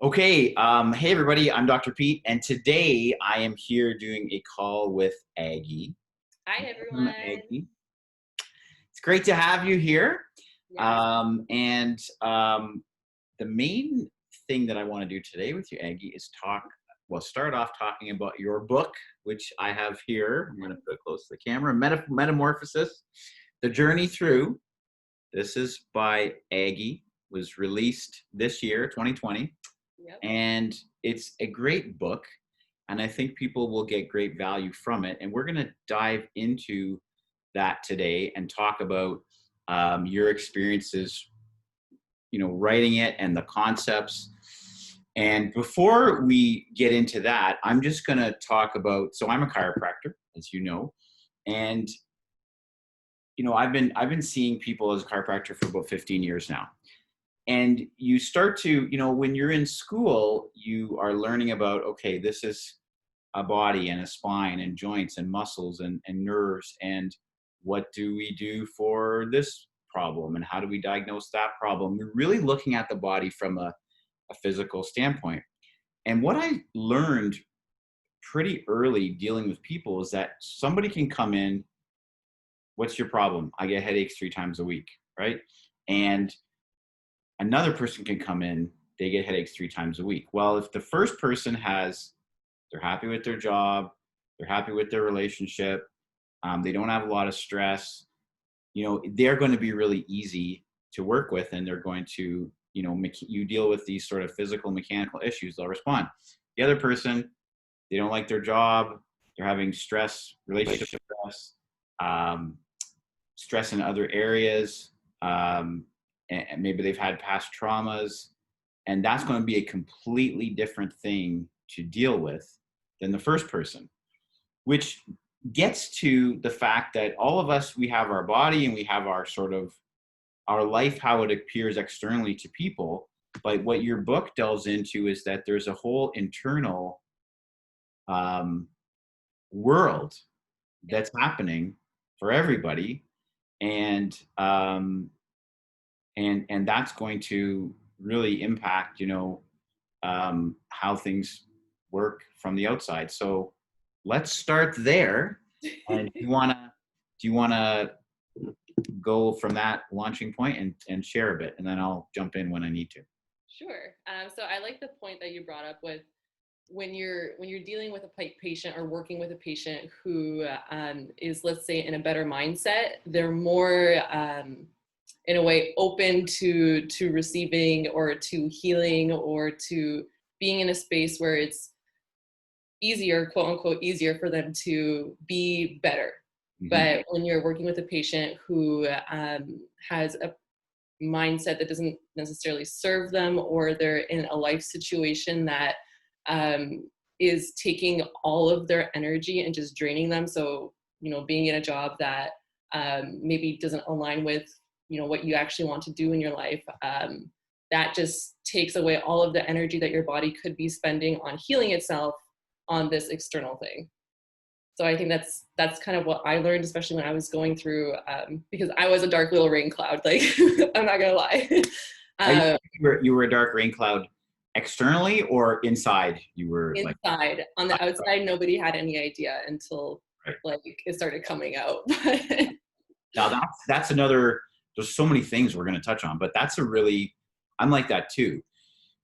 Okay, hey everybody, I'm Dr. Pete, and today I am here doing a call with Aggie. Hi, Welcome, everyone. Aggie. It's great to have you here. Yes. And the main thing that I want to do today with you, Aggie, is start off talking about your book, which I have here. I'm going to put it close to the camera. Metamorphosis, The Journey Through. This is by Aggie, was released this year, 2020. Yep. And it's a great book, and I think people will get great value from it. And we're going to dive into that today and talk about your experiences, writing it and the concepts. And before we get into that, I'm just going to talk about. So I'm a chiropractor, as you know, and I've been seeing people as a chiropractor for about 15 years now. And you start to, when you're in school, you are learning about, okay, this is a body and a spine and joints and muscles and nerves. And what do we do for this problem? And how do we diagnose that problem? We're really looking at the body from a physical standpoint. And what I learned pretty early dealing with people is that somebody can come in, what's your problem? I get headaches 3 times a week, right? And another person can come in, they get headaches 3 times a week. Well, if the first person they're happy with their job, they're happy with their relationship, they don't have a lot of stress, they're going to be really easy to work with, and they're going to, you deal with these sort of physical, mechanical issues, they'll respond. The other person, they don't like their job, they're having stress, relationship stress, stress in other areas, and maybe they've had past traumas, and that's going to be a completely different thing to deal with than the first person, which gets to the fact that all of us, we have our body and we have our sort of our life, how it appears externally to people. But what your book delves into is that there's a whole internal world that's happening for everybody, and that's going to really impact, how things work from the outside. So let's start there. And do you wanna go from that launching point and share a bit, and then I'll jump in when I need to. Sure. So I like the point that you brought up with when you're dealing with a patient or working with a patient who is, let's say, in a better mindset. They're more in a way open to receiving or to healing or to being in a space where it's easier, quote unquote, easier for them to be better. Mhm. But when you're working with a patient who has a mindset that doesn't necessarily serve them, or they're in a life situation that is taking all of their energy and just draining them. So, being in a job that maybe doesn't align with, what you actually want to do in your life, that just takes away all of the energy that your body could be spending on healing itself on this external thing. So I think that's kind of what I learned, especially when I was going through, because I was a dark little rain cloud. Like, I'm not gonna lie. You were a dark rain cloud externally, or inside you were like Inside. On the outside, nobody had any idea until right. like it started coming out. Now that's another. There's so many things we're going to touch on, but I'm like that too,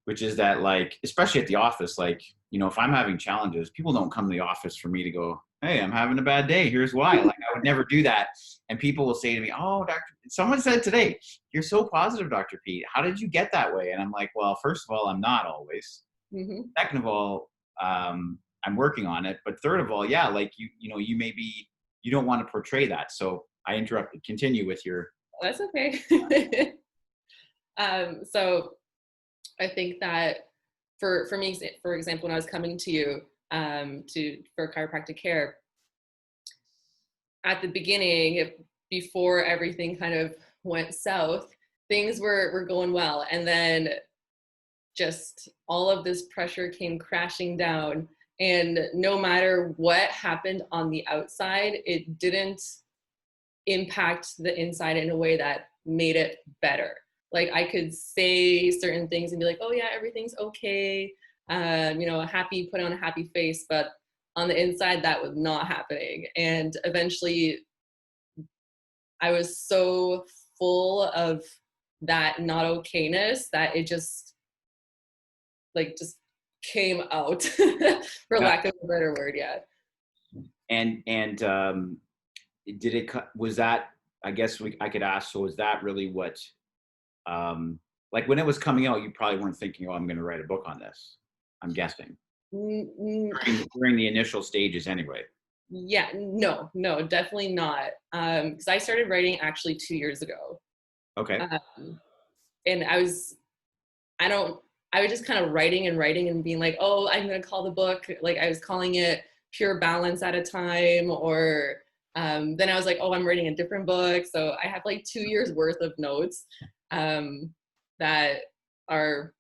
which is that, like, especially at the office, like, if I'm having challenges, people don't come to the office for me to go, hey, I'm having a bad day, here's why. Like, I would never do that. And people will say to me, oh, someone said today, you're so positive, Dr. Pete, how did you get that way? And I'm like, well, first of all, I'm not always. Mm-hmm. Second of all, I'm working on it. But third of all, yeah, like, you maybe you don't want to portray that. So I interrupted. Continue with your. That's okay. So I think that for me, for example, when I was coming to you for chiropractic care, at the beginning, before everything kind of went south, things were going well. And then just all of this pressure came crashing down. And no matter what happened on the outside, it didn't impact the inside in a way that made it better. Like I could say certain things and be like, oh yeah, everything's okay. You know, happy, put on a happy face, but on the inside that was not happening. And eventually I was so full of that not okayness that it just like just came out for Yeah. lack of a better word. Yeah. And did it was that, I guess I could ask, so was that really what like when it was coming out, you probably weren't thinking, oh, I'm going to write a book on this, I'm guessing, Mm, mm, during the initial stages anyway. yeah, no, definitely not. Because I started writing actually 2 years ago. Okay. Um, and I don't, I was just kind of writing and being like, oh, I'm going to call the book. Like I was calling it Pure Balance at a time. Or then I was like, oh, I'm writing a different book. So I have like 2 years worth of notes that are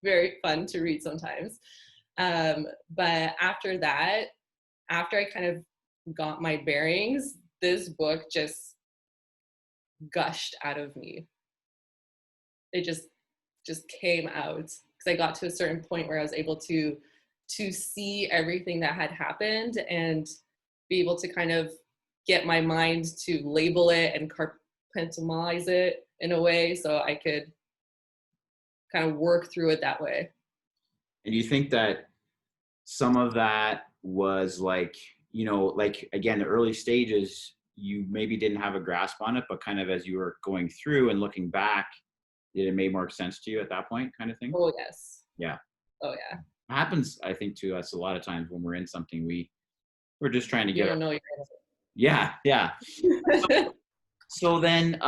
very fun to read sometimes. But after that, after I kind of got my bearings, this book just gushed out of me. It just came out because I got to a certain point where I was able to see everything that had happened and be able to kind of get my mind to label it and compartmentalize it in a way so I could kind of work through it that way. And you think that some of that was like, you know, like again, the early stages, you maybe didn't have a grasp on it, but kind of as you were going through and looking back, did it make more sense to you at that point, kind of thing? Oh yes. Yeah. Oh yeah. It happens, I think, to us a lot of times when we're in something, we're just trying to You get don't know yeah, yeah. your So then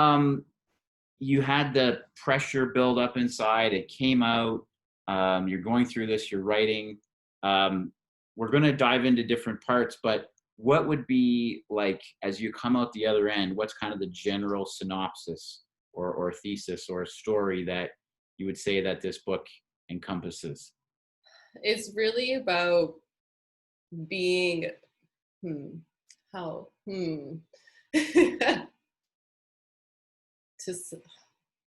you had the pressure build up inside, it came out, you're going through this, you're writing. We're going to dive into different parts, but what would be like, as you come out the other end, what's kind of the general synopsis or thesis or story that you would say that this book encompasses? It's really about being how just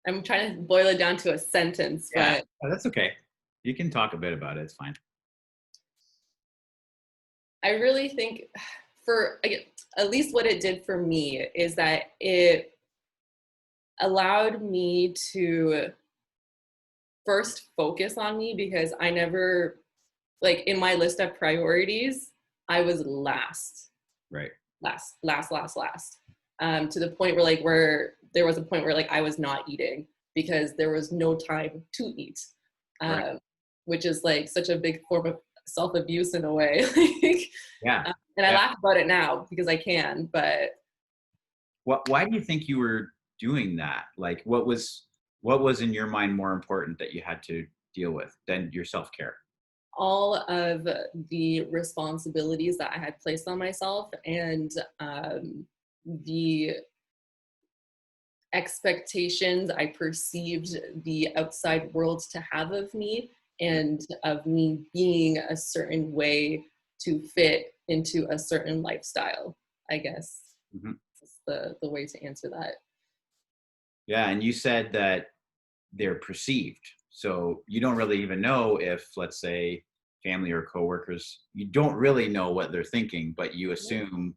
I'm trying to boil it down to a sentence, Yeah, but oh, that's okay. You can talk a bit about it. It's fine. I really think for at least what it did for me is that it allowed me to first focus on me because I never, like in my list of priorities, I was last, Right. last. To the point where there was a point where like I was not eating because there was no time to eat, Right. which is like such a big form of self-abuse in a way. Like, Yeah. and I Yeah. laugh about it now because I can, but Why do you think you were doing that? Like, what was in your mind more important that you had to deal with than your self-care? all of the responsibilities that I had placed on myself and the expectations I perceived the outside world to have of me and of me being a certain way to fit into a certain lifestyle, I guess Mhm. is the way to answer that. Yeah, and you said that they're perceived. So you don't really even know if, let's say, family or coworkers, you don't really know what they're thinking, but you Yeah. assume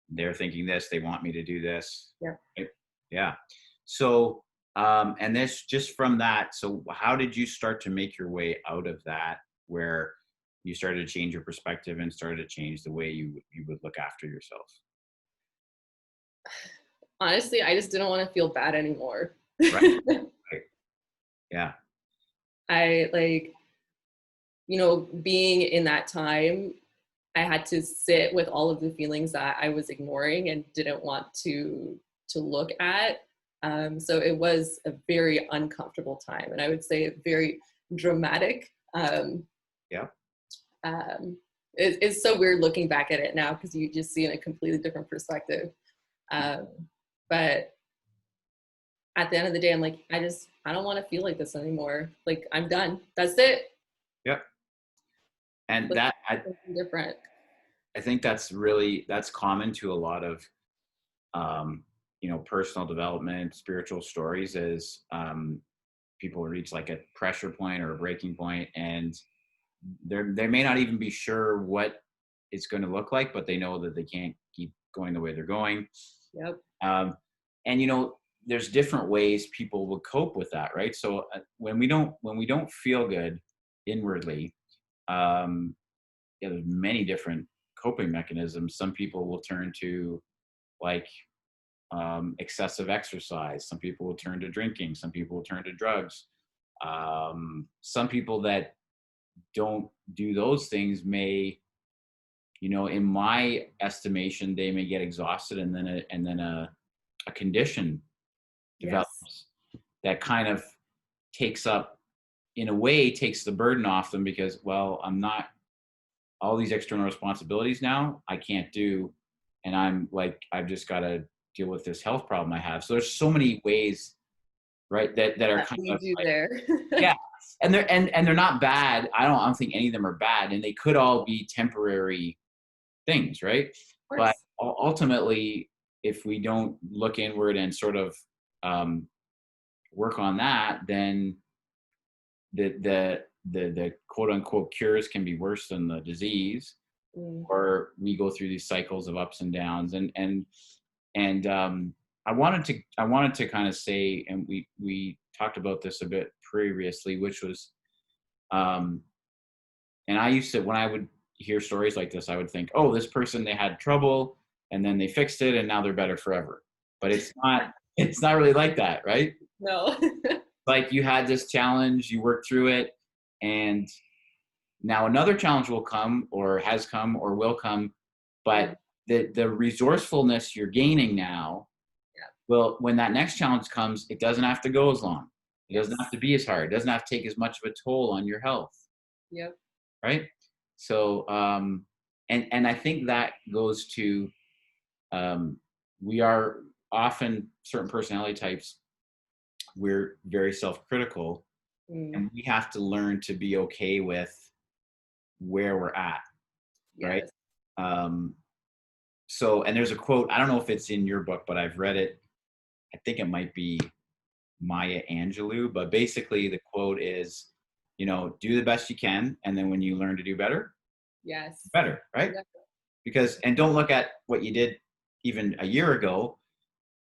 they're thinking this, they want me to do this. Yeah. Right? Yeah. So, and this just from that. So, how did you start to make your way out of that, where you started to change your perspective and started to change the way you would look after yourself? Honestly, I just didn't want to feel bad anymore. Right. Right. Yeah. I like, being in that time, I had to sit with all of the feelings that I was ignoring and didn't want to look at. So it was a very uncomfortable time, and I would say very dramatic. Yeah. It's so weird looking back at it now because you just see in a completely different perspective. Um, but at the end of the day, I'm like, I don't want to feel like this anymore. Like I'm done. That's it. Yep. And Let's that do something different. I think that's common to a lot of personal development, spiritual stories is people reach like a pressure point or a breaking point, and they may not even be sure what it's going to look like, but they know that they can't keep going the way they're going. Yep. And there's different ways people will cope with that, right? So when we don't feel good inwardly, there's many different coping mechanisms. Some people will turn to like excessive exercise. Some people will turn to drinking. Some people will turn to drugs. Some people that don't do those things may, in my estimation, they may get exhausted, and then a condition develops that kind of takes the burden off them, because, well, I'm not all these external responsibilities now I can't do, and I've just got to deal with this health problem I have. So there's so many ways, right, that are kind of like, there. yeah, and they're not bad. I don't think any of them are bad, and they could all be temporary things, right? But ultimately, if we don't look inward and sort of work on that, then the quote unquote cures can be worse than the disease, or we go through these cycles of ups and downs. And I wanted to kind of say, and we talked about this a bit previously, which was, and I used to, when I would hear stories like this, I would think, oh, this person, they had trouble and then they fixed it and now they're better forever. But it's not really like that, right? No. Like, you had this challenge, you worked through it, and now another challenge will come, or has come, or will come. But the resourcefulness you're gaining now, well, when that next challenge comes, it doesn't have to go as long. It doesn't have to be as hard. It doesn't have to take as much of a toll on your health. Yep. Right. So, and I think that goes to, we are often, certain personality types, we're very self-critical, and we have to learn to be okay with where we're at. Right. So, and there's a quote, I don't know if it's in your book, but I've read it. I think it might be Maya Angelou, but basically the quote is, do the best you can. And then when you learn to do better, better, right? Because, and don't look at what you did even a year ago,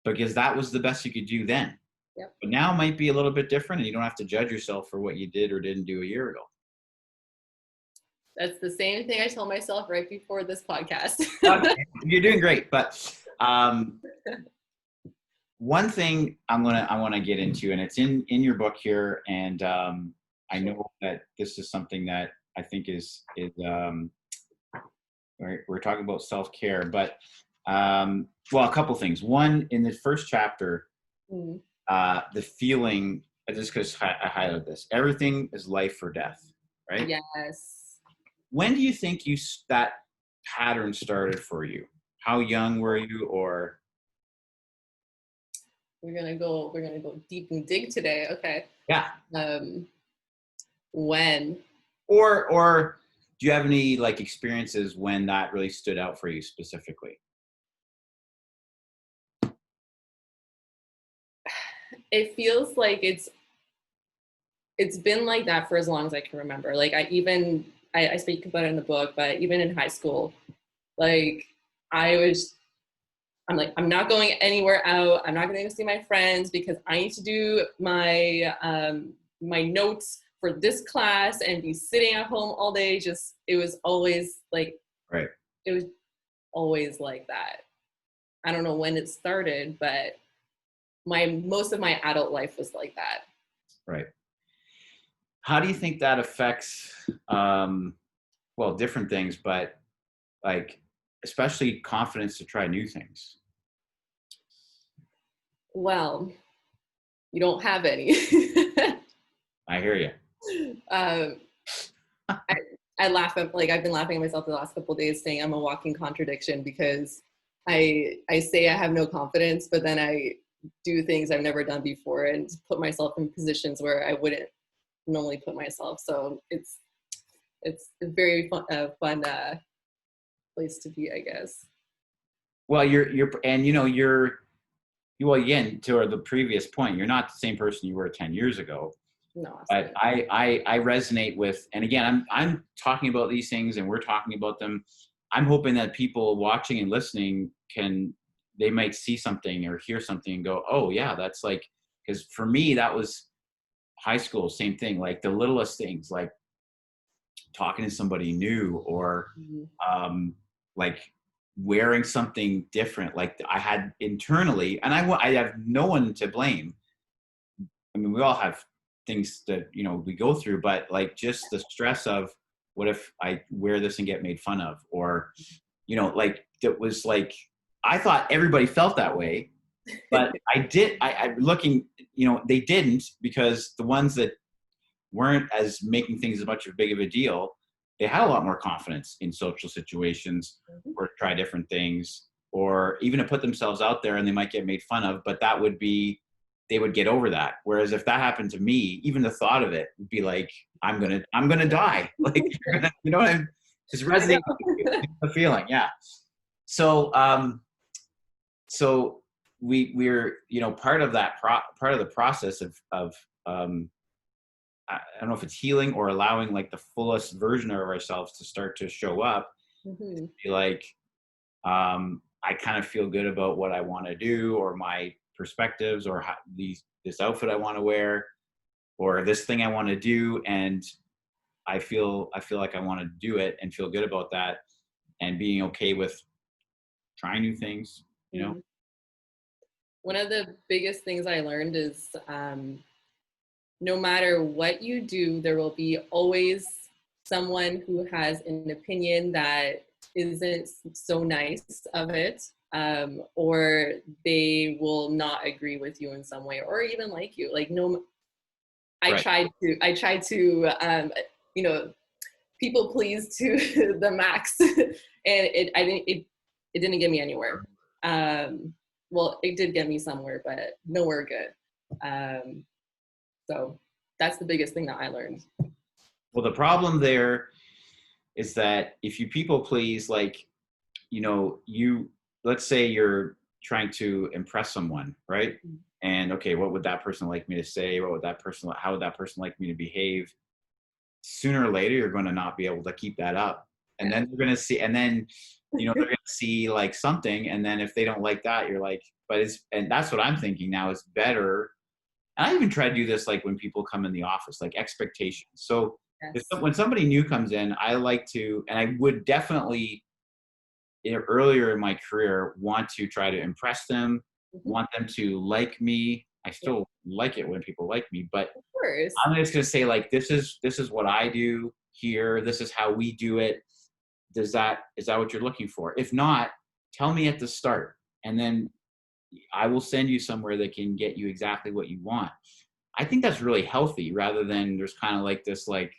because that was the best you could do then. But now it might be a little bit different, and you don't have to judge yourself for what you did or didn't do a year ago. That's the same thing I told myself right before this podcast. You're doing great. But one thing I want to get into, and it's in your book here, and I know that this is something that I think is we're talking about self-care, but well, a couple things. One, in the first chapter, the feeling, just because I highlighted this, everything is life or death, right? Yes. When do you think that pattern started for you? How young were you? Or we're gonna go deep and dig today. Okay. Yeah. When? Or do you have any like experiences when that really stood out for you specifically? It feels like it's been like that for as long as I can remember. Like I speak about it in the book, but even in high school, like I'm like, I'm not going anywhere out. I'm not going to see my friends because I need to do my my notes for this class and be sitting at home all day. It was always like, right. It was always like that. I don't know when it started, but most of my adult life was like that. Right. How do you think that affects, well, different things, but like, especially confidence to try new things? Well, you don't have any. I hear you. I laugh at, like, I've been laughing at myself the last couple of days saying I'm a walking contradiction, because I say I have no confidence, but then I do things I've never done before and put myself in positions where I wouldn't normally put myself. So it's a very fun place to be, I guess. Well, you're well, again, to the previous point, you're not the same person you were 10 years ago. No, But absolutely. I resonate with, and again, I'm talking about these things and we're talking about them. I'm hoping that people watching and listening they might see something or hear something and go, oh yeah, that's like, because for me, that was high school, same thing, like the littlest things, like talking to somebody new, or Mhm. um, like wearing something different. Like I had internally, and I have no one to blame. I mean, we all have things that, we go through, but like just the stress of what if I wear this and get made fun of, or, like that was like, I thought everybody felt that way, but I looking, they didn't, because the ones that weren't as making things as much of big of a deal, they had a lot more confidence in social situations, Mhm. or try different things, or even to put themselves out there, and they might get made fun of, but that would be, they would get over that. Whereas if that happened to me, even the thought of it would be like, I'm gonna die. Like, you're gonna, what I'm just I know. resonating with the feeling. Yeah. So, so we're, part of that part of the process of um, I don't know if it's healing or allowing like the fullest version of ourselves to start to show up. Mhm. Be like, I kind of feel good about what I want to do, or my perspectives, or this outfit I want to wear, or this thing I want to do, and I feel like I want to do it and feel good about that, and being okay with trying new things. Mhm. One of the biggest things I learned is no matter what you do, there will be always someone who has an opinion that isn't so nice of it, or they will not agree with you in some way, or even like you. Like no, Right. I tried to, you know, people please to the max, and it didn't get me anywhere. Um, well, it did get me somewhere, but nowhere good. Um, so that's the biggest thing that I learned. Well, the problem there is that if you people please, like, you, let's say you're trying to impress someone, right? And okay, what would that person like me to say? How would that person like me to behave? Sooner or later, you're going to not be able to keep that up. And Yeah. then they're going to see, and then, they're going to see like something. And then if they don't like that, you're like, and that's what I'm thinking now is better. And I even try to do this, like when people come in the office, like expectations. So Yes. when somebody new comes in, I like to, and I would definitely, earlier in my career, want to try to impress them, Mhm. want them to like me. I Yeah, still like it when people like me, but of course. I'm just gonna say, like, this is what I do here. This is how we do it. Is that what you're looking for? If not, tell me at the start, and then I will send you somewhere that can get you exactly what you want. I think that's really healthy, rather than there's kind of like this, like,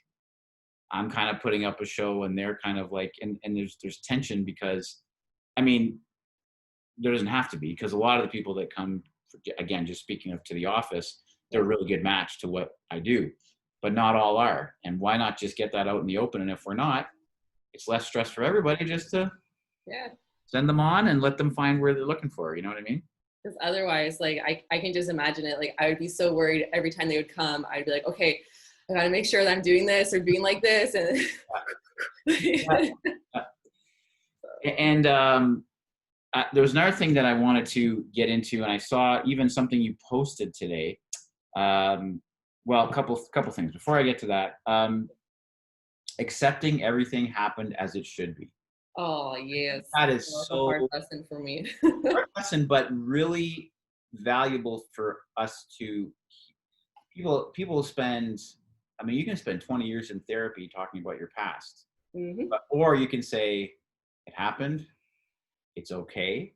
I'm kind of putting up a show and they're kind of like, and there's tension, because I mean, there doesn't have to be, because a lot of the people that come, again, just speaking of to the office, they're Yeah. a really good match to what I do, but not all are. And why not just get that out in the open? And if we're not, it's less stress for everybody just to Yeah. send them on and let them find where they're looking for. You know what I mean? Because otherwise, like I can just imagine it. Like I would be so worried every time they would come. I'd be like, okay, I gotta make sure that I'm doing this or being like this. And And there was another thing that I wanted to get into, and I saw even something you posted today. Um, well, a couple things before I get to that. Accepting everything happened as it should be. oh yes, That that was is a hard so lesson for me. hard lesson, but really valuable for us to, people spend, I mean, you can spend 20 years in therapy talking about your past, Hmm. or you can say, it happened, it's okay,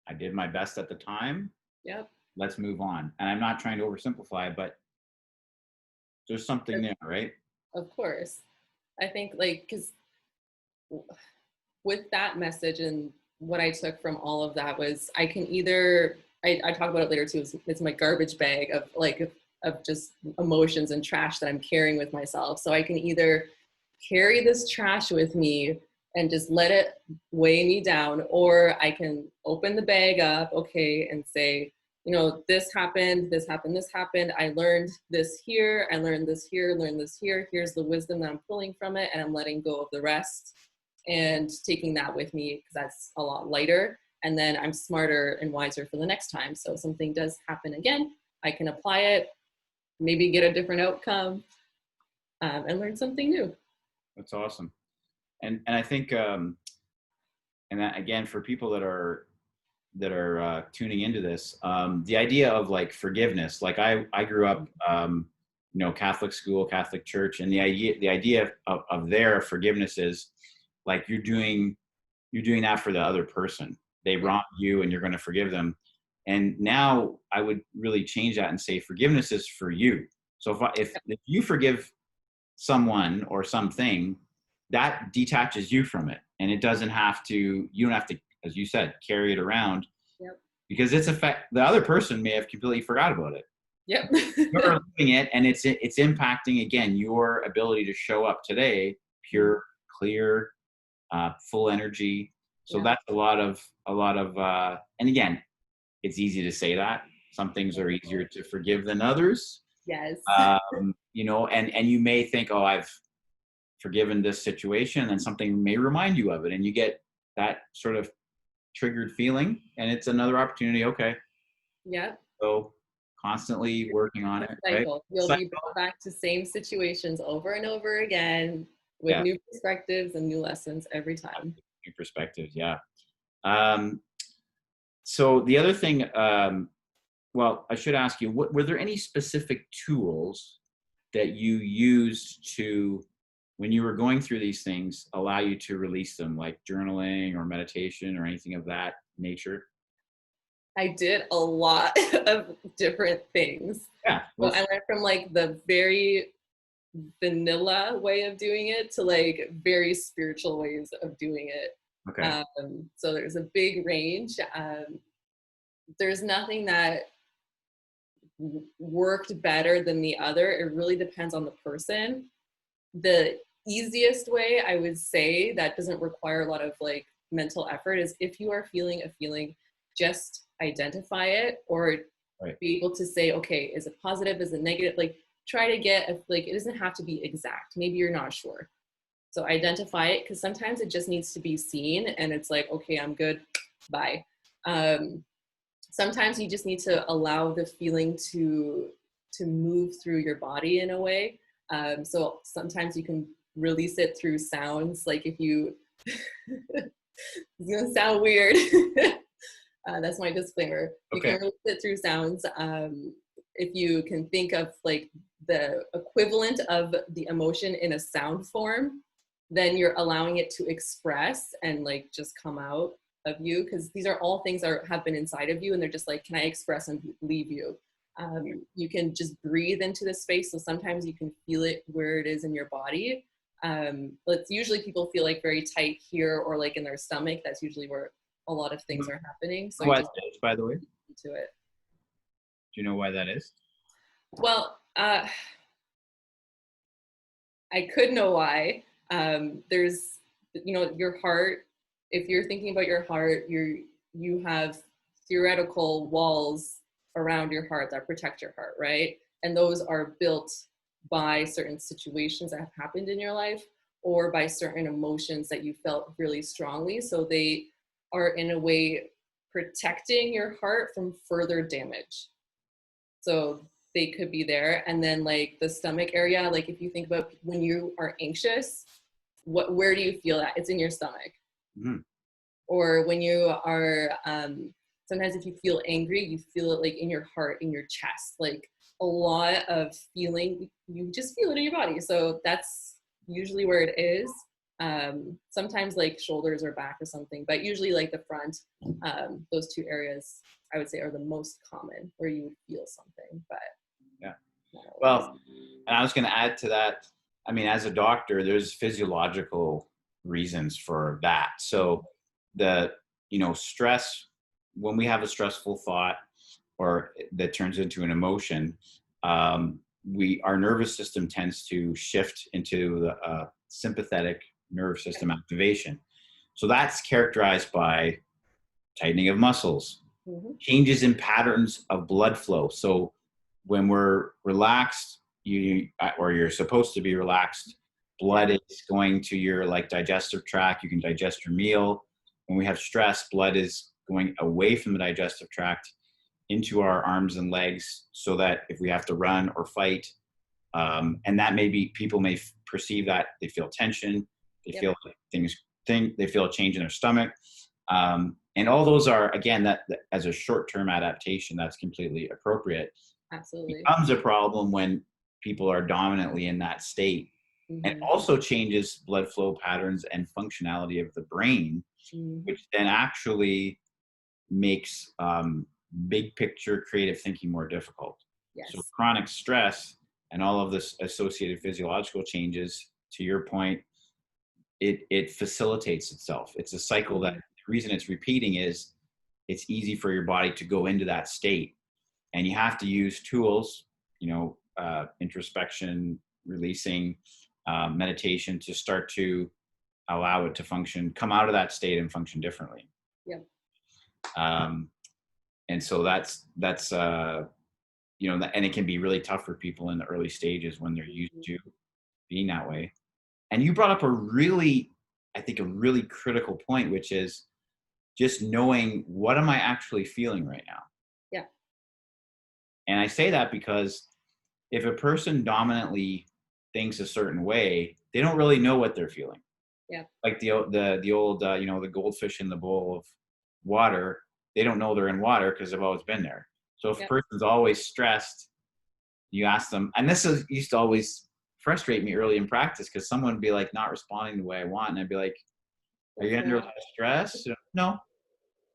I did my best at the time, Yep. let's move on. And I'm not trying to oversimplify, but there's something there, right? Of course. I think like because with that message and what I took from all of that was I can either I talk about it later too. It's my garbage bag of like of just emotions and trash that I'm carrying with myself. So I can either carry this trash with me and just let it weigh me down, or I can open the bag up, okay, and say, this happened, this happened, this happened. I learned this here, I learned this here, learned this here. Here's the wisdom that I'm pulling from it, and I'm letting go of the rest and taking that with me because that's a lot lighter. And then I'm smarter and wiser for the next time. So if something does happen again, I can apply it, maybe get a different outcome, and learn something new. That's awesome. And I think, and that, again, for people that are tuning into this, the idea of like forgiveness, like I grew up, Catholic school, Catholic church, and the idea of their forgiveness is like you're doing that for the other person. They wronged you and you're going to forgive them. And now I would really change that and say forgiveness is for you. So if you forgive someone or something, that detaches you from it, and you don't have to, as you said, carry it around. Yep. Because the other person may have completely forgot about it. Yep. You're living it, and it's impacting, again, your ability to show up today, pure, clear, full energy. So that's a lot of, and again, it's easy to say that. Some things are easier to forgive than others. Yes. And you may think, oh, I've forgiven this situation, and something may remind you of it, and you get that sort of triggered feeling, and it's another opportunity. Okay. Yeah. So constantly working on it. Cycle. Right? You'll be brought back to same situations over and over again with new perspectives and new lessons every time. New perspectives. Yeah. So the other thing, well, I should ask you, were there any specific tools that you used to, when you were going through these things, allow you to release them, like journaling or meditation or anything of that nature? I did a lot of different things. Yeah. Well, I went from like the very vanilla way of doing it to like very spiritual ways of doing it. Okay. So there's a big range. There's nothing that worked better than the other. It really depends on the person. The easiest way I would say that doesn't require a lot of like mental effort is if you are feeling a feeling, just identify it, or be able to say, okay, is it positive? Is it negative? Like try to get it doesn't have to be exact. Maybe you're not sure. So identify it, because sometimes it just needs to be seen and it's like, okay, I'm good, bye. Sometimes you just need to allow the feeling to move through your body in a way. So sometimes you can release it through sounds. Like if you, it's gonna sound weird. That's my disclaimer. You can release it through sounds. If you can think of like the equivalent of the emotion in a sound form, then you're allowing it to express and like just come out of you, because these are all things that have been inside of you and they're just like, can I express and leave you? You can just breathe into the space. So sometimes you can feel it where it is in your body. But usually people feel like very tight here or like in their stomach. That's usually where a lot of things are happening. So why that is, by the way? To it. Do you know why that is? Well, I could know why. There's, your heart. If you're thinking about your heart, you have theoretical walls around your heart that protect your heart, right? And those are built by certain situations that have happened in your life or by certain emotions that you felt really strongly. So they are in a way protecting your heart from further damage. So they could be there. And then like the stomach area, like if you think about when you are anxious, where do you feel that? It's in your stomach. Mm-hmm. Or when you are, sometimes if you feel angry, you feel it like in your heart, in your chest, like a lot of feeling, you just feel it in your body. So that's usually where it is. Sometimes like shoulders or back or something, but usually like the front, those two areas I would say are the most common where you would feel something, but. Yeah. Well, and I was going to add to that. I mean, as a doctor, there's physiological reasons for that. So stress, when we have a stressful thought or that turns into an emotion, our nervous system tends to shift into the sympathetic nerve system activation. So that's characterized by tightening of muscles, Mhm. changes in patterns of blood flow. So when we're relaxed, you're supposed to be relaxed, Yeah. blood is going to your like digestive tract. You can digest your meal. When we have stress, blood is going away from the digestive tract into our arms and legs, so that if we have to run or fight, and that maybe people may perceive that they feel tension, they Yep. feel like they feel a change in their stomach, and all those are, again, that as a short-term adaptation, that's completely appropriate. Absolutely. Becomes a problem when people are dominantly in that state, and Mhm. also changes blood flow patterns and functionality of the brain, Mhm. which then actually makes big picture creative thinking more difficult. So Yes. chronic stress and all of this associated physiological changes, to your point, it facilitates itself. It's a cycle that Mhm. the reason it's repeating is it's easy for your body to go into that state, and you have to use tools, introspection, releasing, meditation, to start to allow it to function, come out of that state and function differently. Yep. Um, and so and it can be really tough for people in the early stages when they're used Mhm. to being that way. And you brought up I think, a really critical point, which is just knowing, what am I actually feeling right now? Yeah. And I say that because if a person dominantly thinks a certain way, they don't really know what they're feeling. Yeah. Like the old, the goldfish in the bowl of water, they don't know they're in water because they've always been there. So if a Yep. person's always stressed, you ask them, and used to always frustrate me early in practice, because someone would be like not responding the way I want, and I'd be like, "Are What's you going under a on? lot of stress?" No.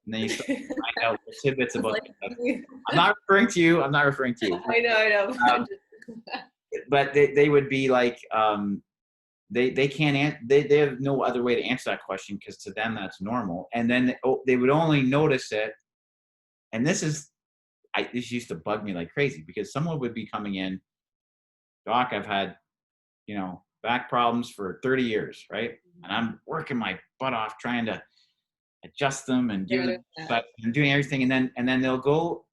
And then you start to find out little tidbits It's about like, stuff. I'm not referring to you. I'm not referring to you. I know. Um, but they would be like, they can't they have no other way to answer that question, because to them that's normal. And then they would only notice it. And this used to bug me like crazy, because someone would be coming in, "Doc, I've had, back problems for 30 years, right? And I'm working my butt off trying to adjust them and give them Yeah. but I'm doing everything." And then they'll go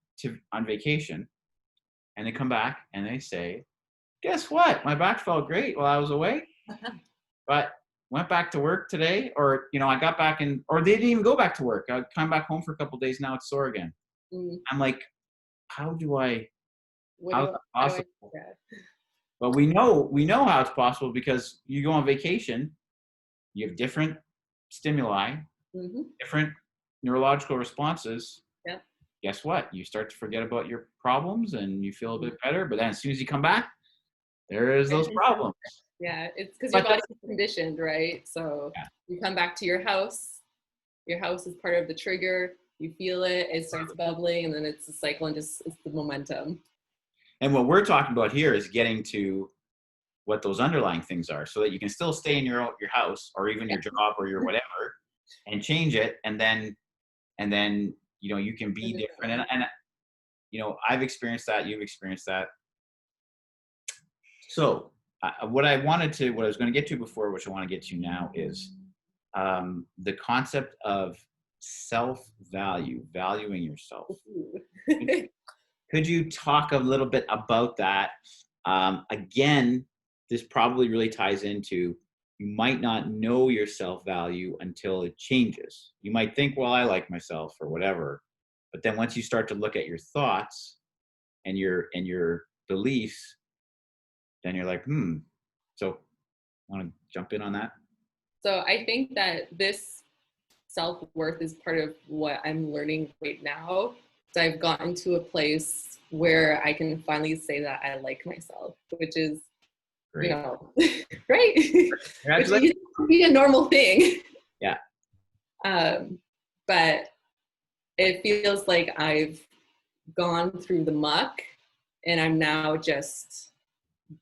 on vacation, and they come back and they say, "Guess what? My back felt great while I was away, but went back to work today, or I got back in, or they didn't even go back to work. I come back home for a couple of days, now it's sore again." Mm. I'm like, how is that How do I do possible? that? But we know how it's possible, because you go on vacation, you have different stimuli, Mhm. different neurological responses. Yep. Guess what? You start to forget about your problems and you feel a Mhm. bit better. But then as soon as you come back, there is those problems. Yeah, it's because your But body's conditioned, right? So yeah, you come back to your house. Your house is part of the trigger. You feel it. It starts bubbling, and then it's a cycle, and just it's the momentum. and what we're talking about here is getting to what those underlying things are, so that you can still stay in your house, or even your job, or your whatever, and change it. And then you can be different. And I've experienced that. You've experienced that. So what I was going to get to before, which I want to get to now, is the concept of self-value, valuing yourself. Could you talk a little bit about that? Again, this probably really ties into, you might not know your self-value until it changes. You might think, well, I like myself or whatever. But then once you start to look at your thoughts and your beliefs, then you're like, So want to jump in on that? So I think that this self-worth is part of what I'm learning right now. So I've gotten to a place where I can finally say that I like myself, which is, Great. right? Which Congratulations. used to be a normal thing. Yeah. But it feels like I've gone through the muck, and I'm now just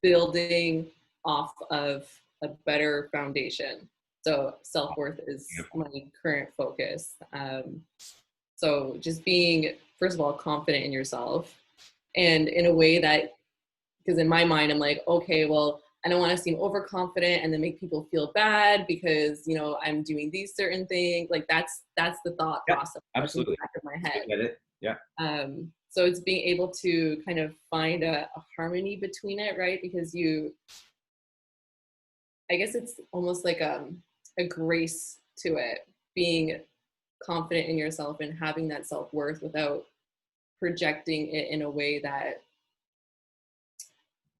building off of a better foundation. So self-worth is my current focus. So just being, first of all, confident in yourself, and in a way that, because in my mind, I'm like, okay, well, I don't want to seem overconfident and then make people feel bad because, you know, I'm doing these certain things. Like that's the thought Yeah, process that's in the absolutely. back of my I head. get it. Yeah. So it's being able to kind of find a harmony between it, right? Because I guess it's almost like a grace to it, being confident in yourself and having that self-worth without projecting it in a way that,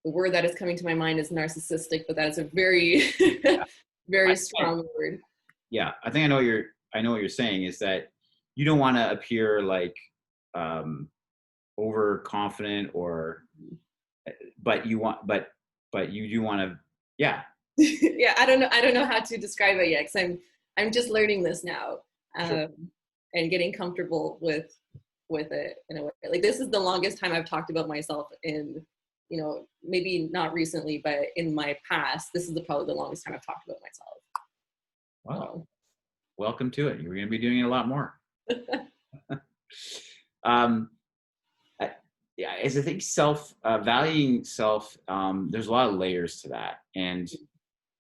the word that is coming to my mind is narcissistic, but that is a very, I very think, strong word. yeah, I think I know what you're saying is that you don't want to appear like overconfident or, but you want, but you do want to, yeah. Yeah, I don't know how to describe it yet, because I'm just learning this now, Sure. and getting comfortable with it in a way. Like this is the longest time I've talked about myself in, you know, maybe not recently, but in my past, this is probably the longest time I've talked about myself. Wow. Welcome to it. You're going to be doing it a lot more. um, yeah, as I think valuing self, there's a lot of layers to that. And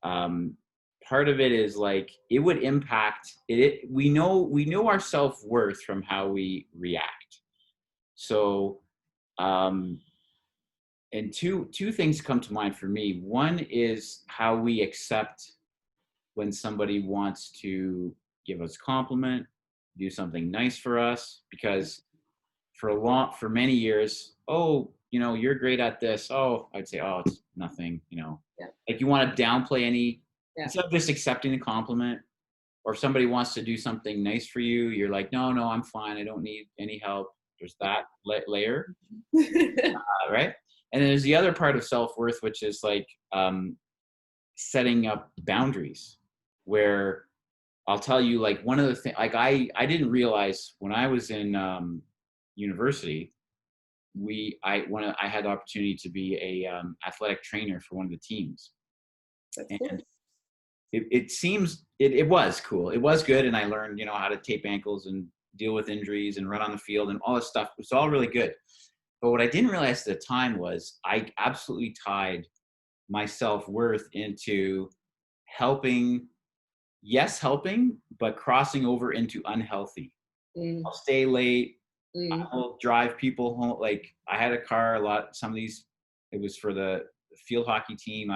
part of it is like, it would impact it. We know our self-worth from how we react. So, and two things come to mind for me. One is how we accept when somebody wants to give us a compliment, do something nice for us, because for many years, oh, you know, you're great at this. Oh, I'd say, oh, it's nothing, you know. Yeah. Like you want to downplay Yeah. instead of just accepting the compliment, or if somebody wants to do something nice for you, you're like, no, I'm fine. I don't need any help. There's that layer, right? And then there's the other part of self-worth, which is like setting up boundaries, where I'll tell you, like one of the things, like I didn't realize when I was in university, I had the opportunity to be a athletic trainer for one of the teams, That's and cool. it was cool. It was good, and I learned, you know, how to tape ankles and deal with injuries and run on the field and all this stuff. It was all really good. But what I didn't realize at the time was I absolutely tied my self-worth into helping, yes, helping, but crossing over into unhealthy. Mm, I'll stay late. mm, I'll drive people home. Like I had a car some of these, it was for the field hockey team.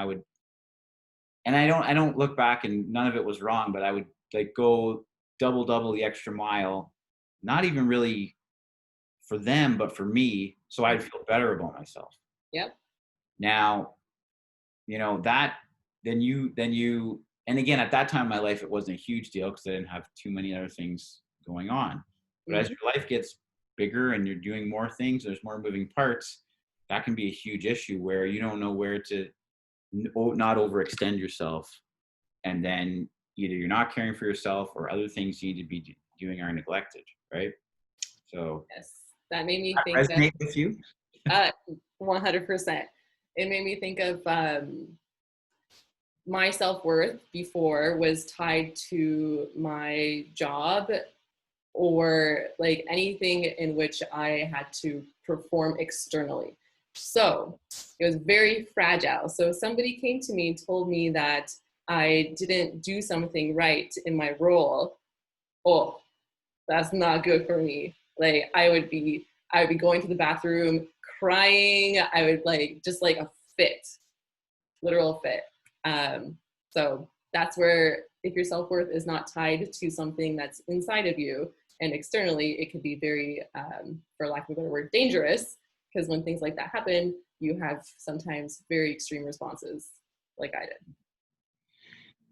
And I don't look back, and none of it was wrong, but I would like go double the extra mile, not even really for them, but for me, so I'd feel better about myself. yep. Now, you know, and again, at that time in my life, it wasn't a huge deal because I didn't have too many other things going on. But as Mhm. your life gets bigger and you're doing more things, there's more moving parts, that can be a huge issue where you don't know where to not overextend yourself. And then either you're not caring for yourself or other things you need to be doing are neglected, right? So Yes, that made me that think of resonate with you? 100%. It made me think of my self-worth before was tied to my job, or like anything in which I had to perform externally. So it was very fragile. So if somebody came to me and told me that I didn't do something right in my role, oh, that's not good for me. Like I would be going to the bathroom crying. I would like just like a fit, literal fit. So that's where, if your self-worth is not tied to something that's inside of you and externally, it could be very, for lack of a better word, dangerous, because when things like that happen, you have sometimes very extreme responses, like I did.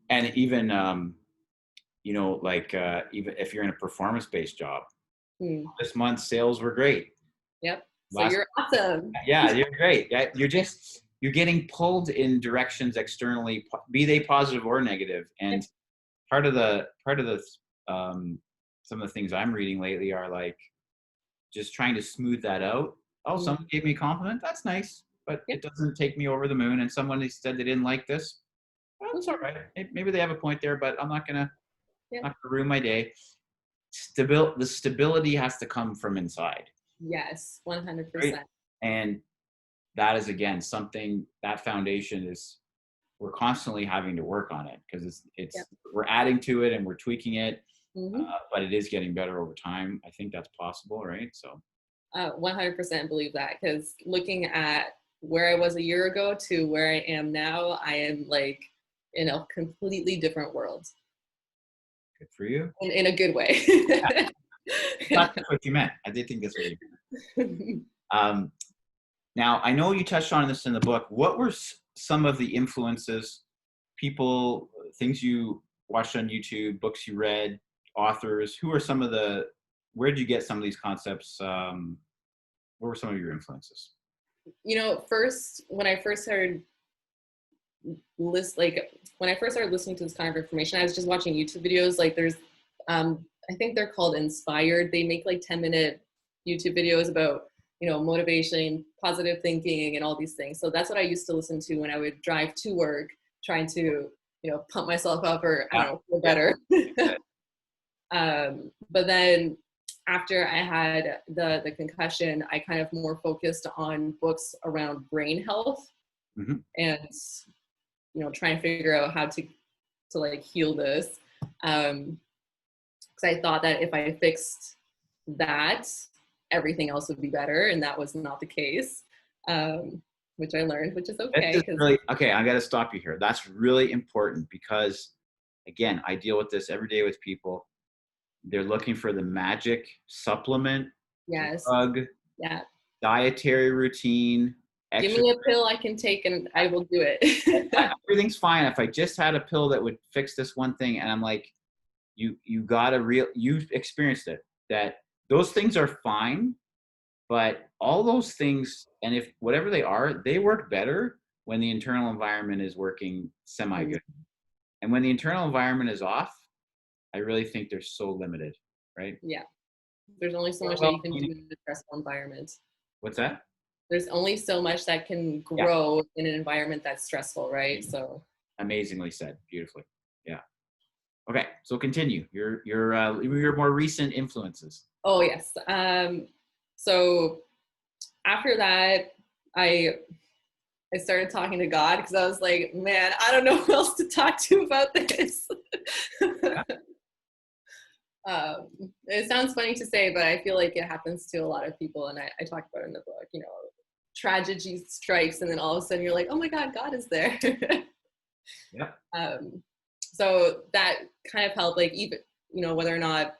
And even you know, like even if you're in a performance-based job, Hmm. this month sales were great. Yep. So Last, you're awesome. yeah, you're great. Yeah, you're getting pulled in directions externally, be they positive or negative. And part of the some of the things I'm reading lately are like just trying to smooth that out. Oh, Mm. someone gave me a compliment. That's nice, but Yep. it doesn't take me over the moon. And someone said they didn't like this. Well, that's all Mhm. right. Maybe they have a point there, but I'm Yep. not gonna ruin my day. The stability has to come from inside, Yes, right? 100%. And that is again something, that foundation is we're constantly having to work on it because Yeah. we're adding to it and we're tweaking it, Hmm. but it is getting better over time. I think that's possible, right? So 100% believe that, because looking at where I was a year ago to where I am now, I am like in a completely different world, good for you. in a good way. That's what you meant. I did think that's what you meant. Now, I know you touched on this in the book. What were some of the influences, people, things you watched on YouTube, books you read, authors? Who are some of the, where did you get some of these concepts? What were some of your influences? First, when I first started when I first started listening to this kind of information, I was just watching YouTube videos. Like there's, I think they're called Inspired. They make like 10-minute YouTube videos about, motivation, positive thinking, and all these things. So that's what I used to listen to when I would drive to work, trying to, pump myself up, or I don't know, feel better. But then after I had the concussion, I kind of more focused on books around brain health, Mm-hmm. and trying to figure out how to like heal this, because I thought that if I fixed that, everything else would be better, and that was not the case, which I learned, which is okay. Really, okay, I got to stop you here. That's really important because, again, I deal with this every day with people. They're looking for the magic supplement, Yes. drug, Yeah. dietary routine, Give exercise. me a pill I can take and I will do it. Everything's fine if I just had a pill that would fix this one thing. And I'm like, you experienced it, that those things are fine, but all those things, and if whatever they are, they work better when the internal environment is working semi-good. And when the internal environment is off, I really think they're so limited, right? Yeah. There's only so much that you can do in a stressful environment. What's that? There's only so much that can grow in an environment that's stressful, right? So amazingly said, beautifully. Yeah. Okay, so continue. Your more recent influences. Oh yes. So after that, I started talking to God, because I was like, man, I don't know who else to talk to about this. It sounds funny to say, but I feel like it happens to a lot of people, and I talk about it in the book. Tragedy strikes, and then all of a sudden you're like, oh my God, God is there. Yeah. So that kind of helped, like, even, whether or not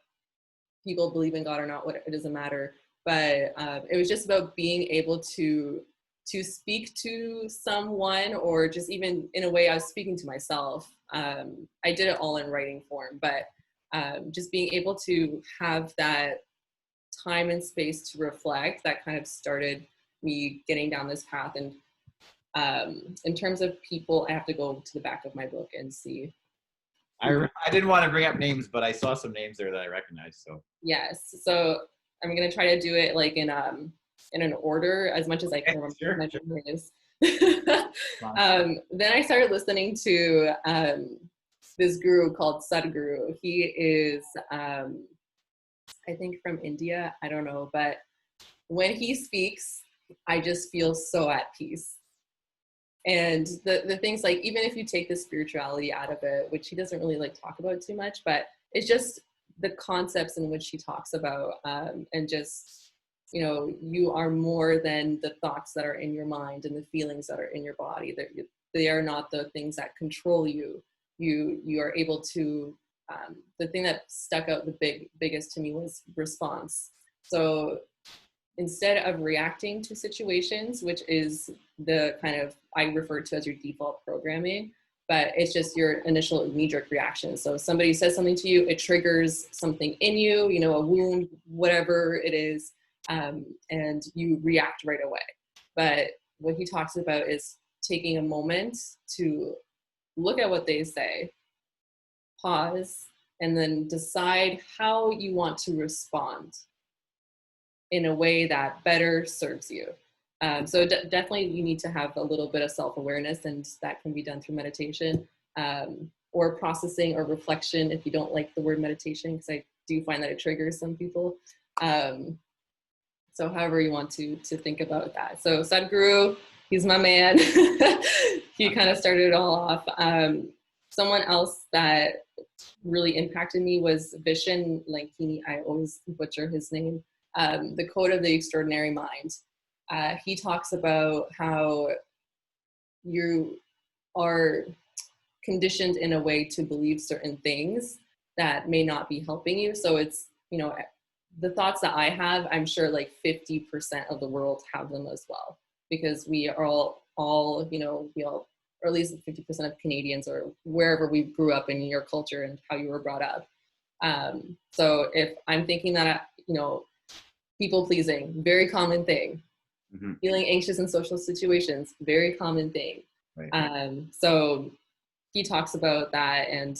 people believe in God or not, it doesn't matter. But it was just about being able to speak to someone, or just even in a way I was speaking to myself. I did it all in writing form, but just being able to have that time and space to reflect, that kind of started me getting down this path. And in terms of people, I have to go to the back of my book and see. I didn't want to bring up names, but I saw some names there that I recognized. So yes, so I'm gonna try to do it like in an order as much as I can remember. Sure, my sure. memories. Then I started listening to this guru called Sadhguru. He is, I think, from India. I don't know, but when he speaks, I just feel so at peace. And the things, like, even if you take the spirituality out of it, which he doesn't really like talk about too much, but it's just the concepts in which he talks about, and just, you are more than the thoughts that are in your mind and the feelings that are in your body. They are not the things that control you. You are able to, the thing that stuck out the biggest to me was response. So instead of reacting to situations, which is the kind of, I refer to as your default programming, but it's just your initial knee-jerk reaction. So if somebody says something to you, it triggers something in you, a wound, whatever it is, and you react right away. But what he talks about is taking a moment to look at what they say, pause, and then decide how you want to respond in a way that better serves you. So definitely you need to have a little bit of self-awareness, and that can be done through meditation, or processing or reflection, if you don't like the word meditation, because I do find that it triggers some people. So however you want to think about that. So Sadhguru, he's my man. he kind of started it all off. Someone else that really impacted me was Vishen Lankini. I always butcher his name. The Code of the Extraordinary Mind. He talks about how you are conditioned in a way to believe certain things that may not be helping you. So it's, you know, the thoughts that I have, I'm sure like 50% of the world have them as well, because we are all, you know, or at least 50% of Canadians or wherever we grew up in your culture and how you were brought up. So if I'm thinking that, you know, people pleasing, very common thing. Mm-hmm. Feeling anxious in social situations, very common thing. Right. So he talks about that and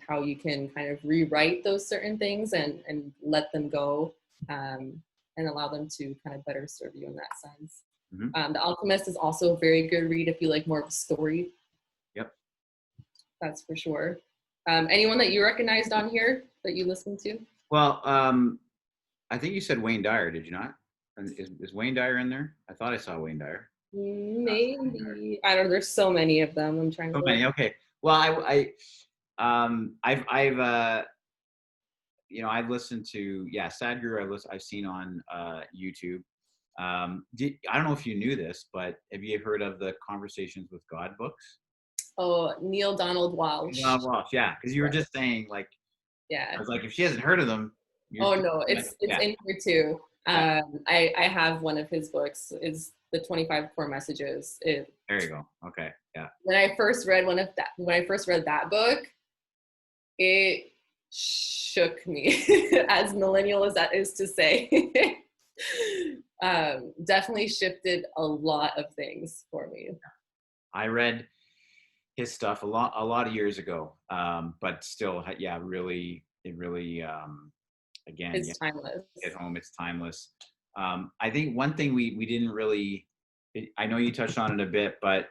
how you can kind of rewrite those certain things and let them go, and allow them to kind of better serve you in that sense. Mm-hmm. The Alchemist is also a very good read if you like more of a story. Yep. That's for sure. Anyone that you recognized on here that you listened to? Well, I think you said Wayne Dyer, did you not? Is Wayne Dyer in there? I thought I saw Wayne Dyer. Maybe. I don't know. There's so many of them. I'm trying to. So many. Okay. Well, I've you know, I've listened to, Sadhguru. I've seen on YouTube. I don't know if you knew this, but have you heard of the Conversations with God books? Oh, Neil Donald Walsh. Yeah, because you were just saying, like, I was like, if she hasn't heard of them. Oh no, it's in here too. Yeah. I have one of his books. Is the 25 Core Messages. There you go. Okay. Yeah. When I first read that book, it shook me, as millennial as that is to say. Definitely shifted a lot of things for me. I read his stuff a lot of years ago, but still, it really again, it's timeless. At home, it's timeless. I think one thing we didn't really, I know you touched on it a bit, but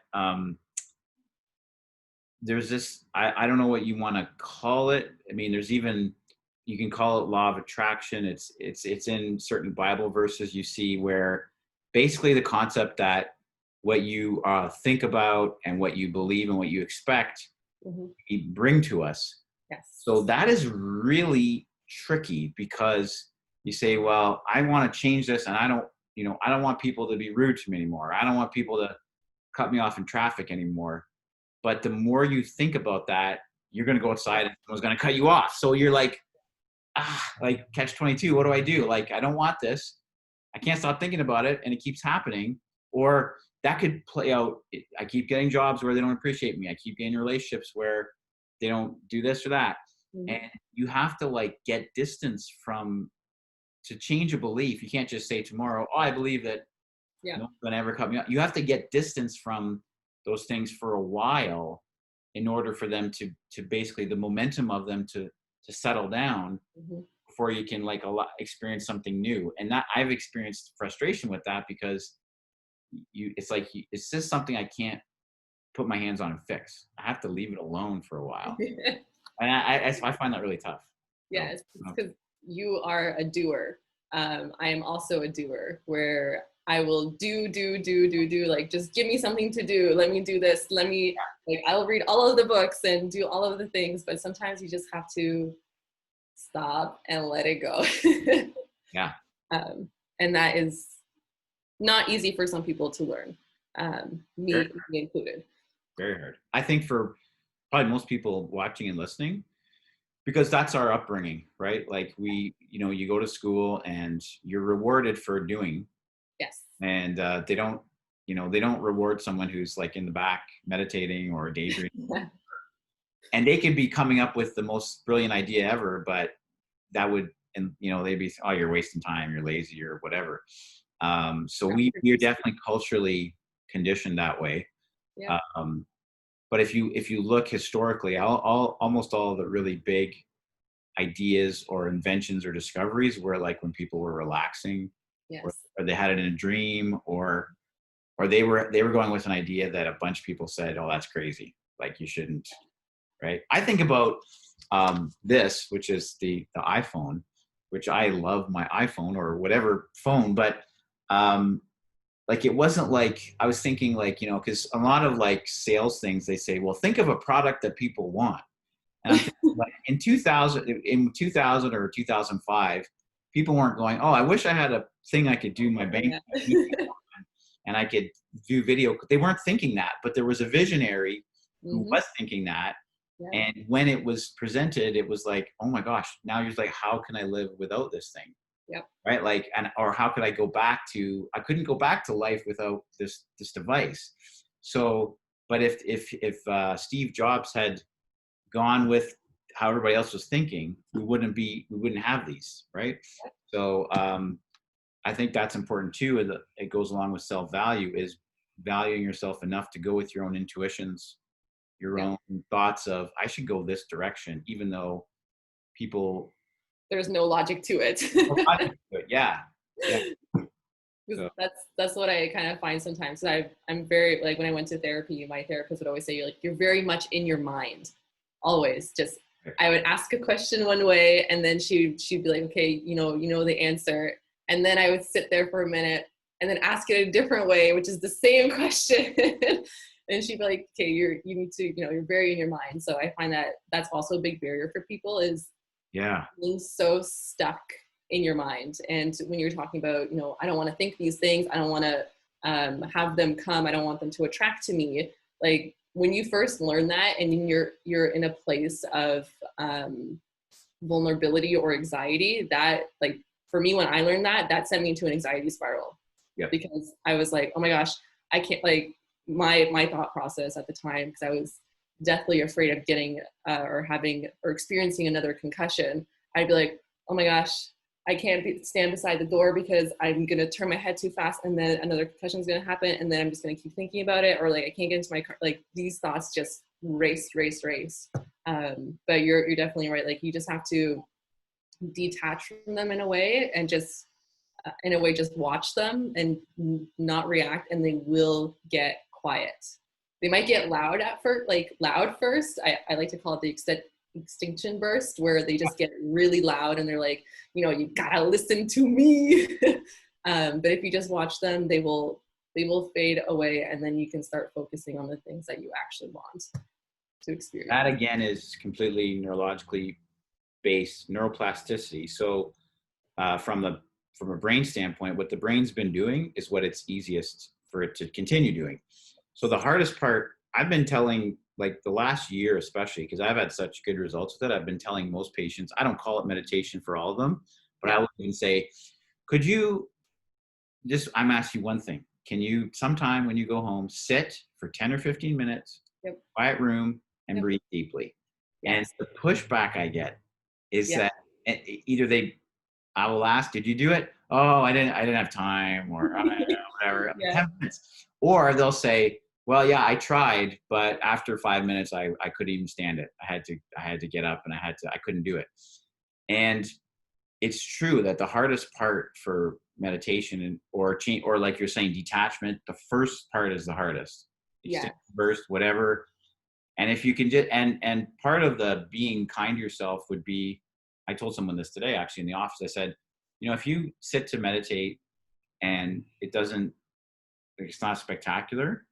there's this, I don't know what you want to call it. I mean, there's even, you can call it law of attraction. It's in certain Bible verses you see where basically the concept that what you think about and what you believe and what you expect, mm-hmm. you bring to us. Yes. So that is really tricky, because you say, well, I want to change this, and I don't want people to be rude to me anymore. I don't want people to cut me off in traffic anymore. But the more you think about that, you're going to go outside and someone's going to cut you off. So you're like, like catch-22. What do I do? Like, I don't want this. I can't stop thinking about it, and it keeps happening. Or that could play out. I keep getting jobs where they don't appreciate me. I keep getting relationships where they don't do this or that. Mm-hmm. And you have to like get distance to change a belief. You can't just say tomorrow, oh, I believe that no one's going to ever cut me off. You have to get distance from those things for a while in order for them to basically, the momentum of them to settle down, mm-hmm. before you can experience something new. And that I've experienced frustration with that, because it's just something I can't put my hands on and fix. I have to leave it alone for a while. And I find that really tough. Yeah, it's because you are a doer. I am also a doer, where I will do, like, just give me something to do. Let me do this. I'll read all of the books and do all of the things, but sometimes you just have to stop and let it go. Yeah. And that is not easy for some people to learn, me included. Very hard. I think for probably most people watching and listening, because that's our upbringing, right? Like you go to school and you're rewarded for doing. Yes. And they don't reward someone who's like in the back meditating or daydreaming. And they could be coming up with the most brilliant idea ever, but that would, and they'd be, oh, you're wasting time, you're lazy or whatever. So we're definitely culturally conditioned that way. Yeah. But if you look historically, almost all of the really big ideas or inventions or discoveries were like when people were relaxing. Yes. Or they had it in a dream, or they were going with an idea that a bunch of people said, oh, that's crazy, like you shouldn't, right? I think about this, which is the iPhone, which I love my iPhone or whatever phone, but like, it wasn't like, I was thinking like, because a lot of like sales things, they say, well, think of a product that people want. And I'm thinking like in 2000 or 2005, people weren't going, oh, I wish I had a thing I could do my bank Yeah. and I could do video. They weren't thinking that, but there was a visionary who Hmm. was thinking that. Yeah. And when it was presented, it was like, oh my gosh, now you're like, how can I live without this thing? Yep. Right? Like, or how could I go back to, I couldn't go back to life without this device. So, but if Steve Jobs had gone with how everybody else was thinking, we wouldn't have these, right? So I think that's important too. It goes along with self-value, is valuing yourself enough to go with your own intuitions, your Yep. own thoughts of, I should go this direction, even though people. There's no logic to it. Yeah, yeah. 'Cause So that's what I kind of find sometimes. I'm very, like, when I went to therapy, my therapist would always say, like, you're very much in your mind, always. Just, I would ask a question one way, and then she'd be like, okay, you know the answer, and then I would sit there for a minute, and then ask it a different way, which is the same question, and she'd be like, okay, you need to, you're very in your mind. So I find that that's also a big barrier for people, is yeah, being so stuck in your mind. And when you're talking about, I don't want to think these things, I don't want to have them come, I don't want them to attract to me. Like, when you first learn that, and you're in a place of vulnerability or anxiety, that, like, for me, when I learned that sent me into an anxiety spiral. yeah. Because I was like, oh my gosh, I can't, like, my thought process at the time, because I was deathly afraid of getting or having or experiencing another concussion. I'd be like, oh my gosh, I can't stand beside the door because I'm going to turn my head too fast, and then another concussion is going to happen, and then I'm just going to keep thinking about it, or like, I can't get into my car. Like, these thoughts just race. But you're definitely right. Like, you just have to detach from them in a way, and just in a way just watch them and not react, and they will get quiet. They might get loud at first, like loud first. I like to call it the extinction burst, where they just get really loud, and they're like, you gotta listen to me. But if you just watch them, they will fade away, and then you can start focusing on the things that you actually want to experience. That again is completely neurologically based neuroplasticity. So from a brain standpoint, what the brain's been doing is what it's easiest for it to continue doing. So the hardest part, I've been telling, like, the last year, especially because I've had such good results with it, I've been telling most patients, I don't call it meditation for all of them, but I will even say, could you just, I'm asking you one thing. Can you sometime when you go home, sit for 10 or 15 minutes, Yep. quiet room, and Yep. breathe deeply? And Yes. the pushback I get is Yep. that either I will ask, did you do it? Oh, I didn't have time, or I don't know, whatever, Yeah. 10 minutes. Or they'll say, well, yeah, I tried, but after 5 minutes, I couldn't even stand it. I had to get up, and I couldn't do it. And it's true that the hardest part for meditation or change, or like you're saying, detachment, the first part is the hardest. Yeah. Burst, whatever. And if you can just, and part of the being kind to yourself would be, I told someone this today, actually, in the office. I said, if you sit to meditate and it's not spectacular,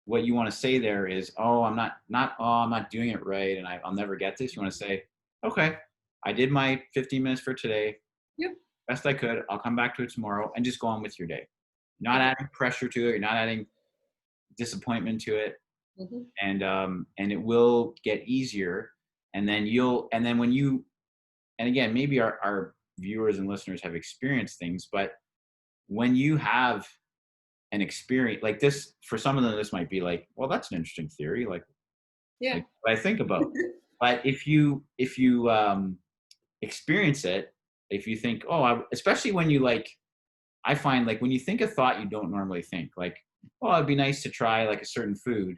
what you want to say there is, oh, I'm not doing it right, and I'll never get this. You want to say, okay, I did my 15 minutes for today. Yep. Best I could. I'll come back to it tomorrow, and just go on with your day. You're not adding pressure to it. You're not adding disappointment to it. Mm-hmm. And it will get easier. And then when you, and again, maybe our viewers and listeners have experienced things, but when you have an experience like this, for some of them, this might be like, well, that's an interesting theory. Like Yeah. what I think about. But if you experience it, if you think, oh, especially when you like, I find like when you think a thought you don't normally think, like, oh, it'd be nice to try like a certain food.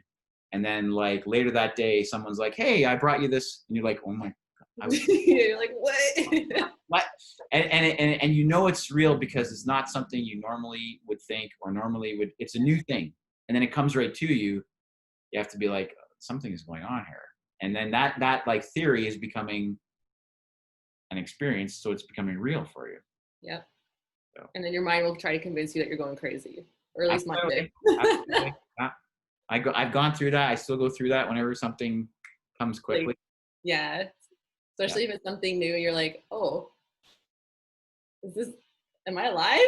And then like later that day, someone's like, hey, I brought you this. And you're like, oh my God. You're like, what? What? And it's real because it's not something you normally would think or normally would, it's a new thing. And then it comes right to you. You have to be like, something is going on here. And then that like theory is becoming an experience. So it's becoming real for you. Yep. So. And then your mind will try to convince you that you're going crazy, or at least mine did. Absolutely. Yeah. I've gone through that. I still go through that whenever something comes quickly. Like, yeah. Especially if it's something new, you're like, oh, am I alive?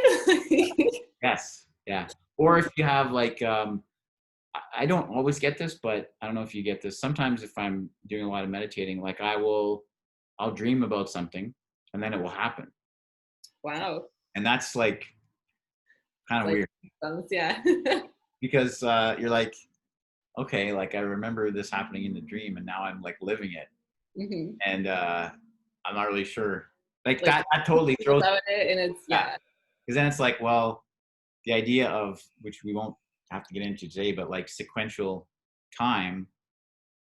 Yes. Yeah. Or if you have like, I don't always get this, but I don't know if you get this. Sometimes if I'm doing a lot of meditating, like I'll dream about something and then it will happen. Wow. And that's like kind of Like, weird. yeah. Because you're like, okay, like I remember this happening in the dream and now I'm like living it. Mm-hmm. And I'm not really sure. Like Like, that totally throws about it, and it's, yeah. Because then it's like, well, the idea of, which we won't have to get into today, but like sequential time,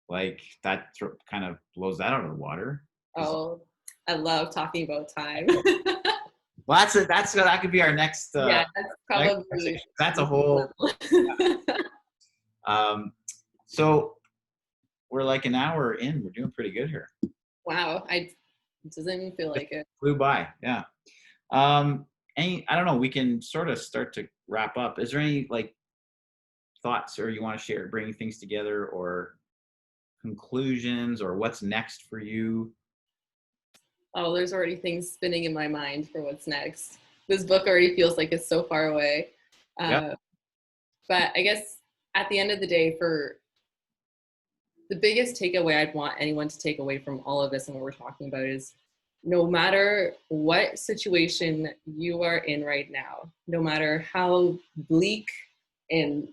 like that kind of blows that out of the water. Oh, I love talking about time. Well, that could be our next. Yeah, that's probably. That's a whole. So we're like an hour in. We're doing pretty good here. Wow, it doesn't even feel like it. Flew by, yeah. I don't know. We can sort of start to wrap up. Is there any like thoughts, or you want to share, bringing things together, or conclusions, or what's next for you? Oh, there's already things spinning in my mind for what's next. This book already feels like it's so far away. Yep. But I guess at the end of the day, for the biggest takeaway I'd want anyone to take away from all of this and what we're talking about is, no matter what situation you are in right now, no matter how bleak and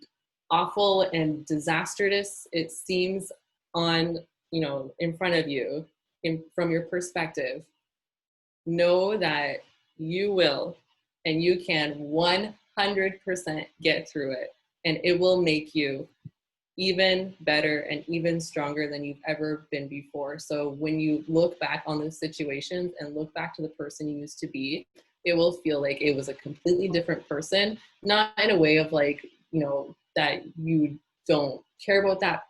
awful and disastrous it seems on, in front of you, from your perspective, know that you will and you can 100% get through it, and it will make you even better and even stronger than you've ever been before. So when you look back on those situations and look back to the person you used to be, it will feel like it was a completely different person, not in a way of like, that you don't care about that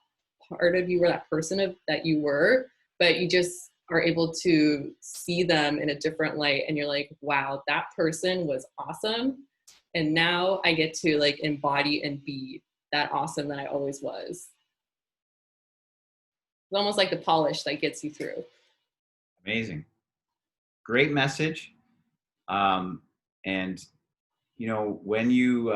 part of you or that person that you were, but you just are able to see them in a different light. And you're like, wow, that person was awesome. And now I get to like embody and be that awesome that I always was. It's almost like the polish that gets you through. Amazing. Great message. And when you,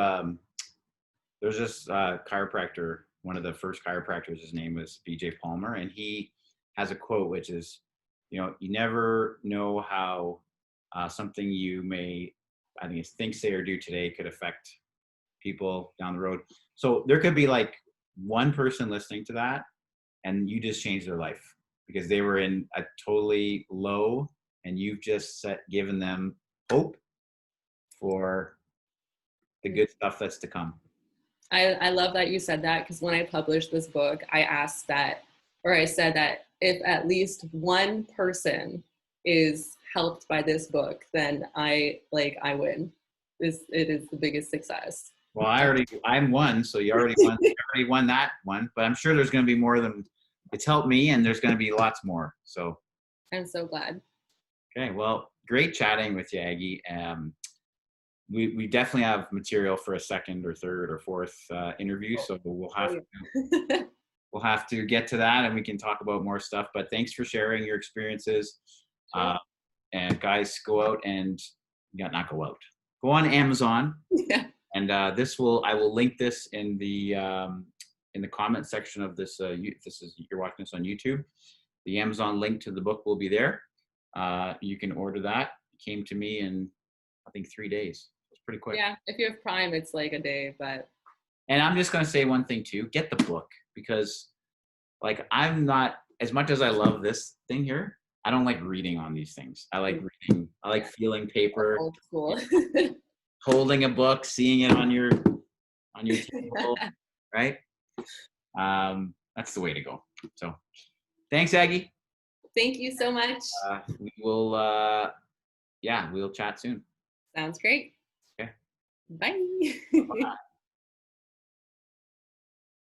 there's this chiropractor, one of the first chiropractors, his name was BJ Palmer, and he has a quote, which is, you never know how something you may, I think it's think, say, or do today could affect people down the road. So there could be like one person listening to that and you just changed their life because they were in a totally low, and you've just given them hope for the good stuff that's to come. I love that you said that, because when I published this book, I said that if at least one person is helped by this book, then I win. It is the biggest success. Well, I'm one, so you already won that one, but I'm sure there's going to be more than it's helped me, and there's going to be lots more. So I'm so glad. Okay, well, great chatting with you, Aggie. We definitely have material for a second or third or fourth interview, so we'll have to get to that, and we can talk about more stuff. But thanks for sharing your experiences. Sure. And guys, go out and go on Amazon. Yeah. And I will link this in the comment section of this. You're watching this on YouTube. The Amazon link to the book will be there. You can order that. It came to me in, I think, 3 days. It's pretty quick. Yeah, if you have Prime, it's like a day, but. And I'm just going to say one thing too, get the book, because like, I'm not, as much as I love this thing here, I don't like reading on these things. I like reading, I like feeling paper, Old school. holding a book, seeing it on your table, right? That's the way to go. So thanks, Aggie. Thank you so much. We'll chat soon. Sounds great. Okay. Bye.